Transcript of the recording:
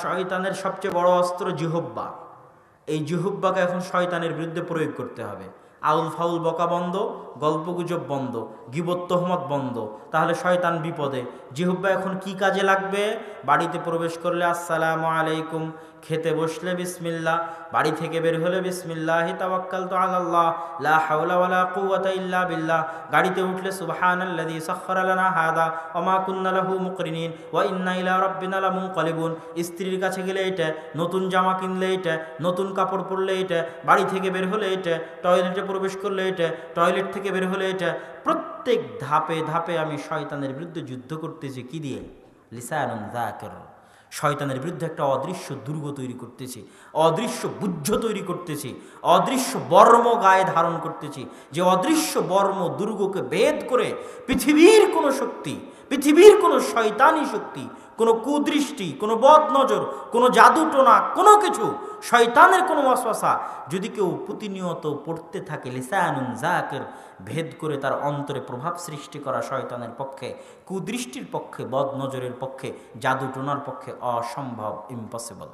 শয়তানের সবচেয়ে বড় অস্ত্র জিহব্বা। এই জিহব্বাকে এখন শয়তানের বিরুদ্ধে প্রয়োগ করতে হবে। আউল ফাউল বকা বন্ধ, গল্পগুজব বন্ধ, গীবত তহমত বন্ধ, তাহলে শয়তান বিপদে। জিহব্বা এখন কি কাজে লাগবে? বাড়িতে প্রবেশ করলে আসসালামু আলাইকুম, খেতে বসলে বিসমিল্লাহ, বাড়ি থেকে বের হলে বিসমিল্লাহি তাওয়াক্কালতু আলাল্লাহ লা হাওলা ওয়ালা কুওয়াতা ইল্লা বিল্লাহ, গাড়িতে উঠলে সুবহানাল্লাযী সাখখারা লানা হাযা ওয়া মা কুন্না লাহু মুকরিনিন ওয়া ইন্না ইলা রাব্বিনা লামুনকালিবুন। স্ত্রীর কাছে গেলে এটা, নতুন জামা কিনলে এটা, নতুন কাপড় পরলে এটা, বাড়ি থেকে বের হলে এটা, টয়লেটে প্রবেশ করলে এটা, টয়লেট থেকে বের হলে এটা। প্রত্যেক ধাপে ধাপে আমি শয়তানের বিরুদ্ধে যুদ্ধ করতেছি কি দিয়ে? লিসানুন যাকির। শয়তানের বিরুদ্ধে একটা অদৃশ্য দুর্গ তৈরি করতেছি, অদৃশ্য বুদ্ধ তৈরি করতেছি, অদৃশ্য বর্ম গায়ে ধারণ করতেছি, যে অদৃশ্য বর্ম দুর্গকে ভেদ করে পৃথিবীর কোনো শক্তি, পৃথিবীর কোনো শয়তানি শক্তি, কোনো কুদৃষ্টি, কোনো বদ নজর, কোনো জাদুটোনা, কোনো কিছু শয়তানের কোনো ওয়াসওয়াসা যদি কেউ প্রতিনিয়ত পড়তে থাকে, লিসানুন যাকির, ভেদ করে তার অন্তরে প্রভাব সৃষ্টি করা শয়তানের পক্ষে, কুদৃষ্টির পক্ষে, বদ নজরের পক্ষে, জাদুটোনার পক্ষে অসম্ভব, ইম্পসিবল।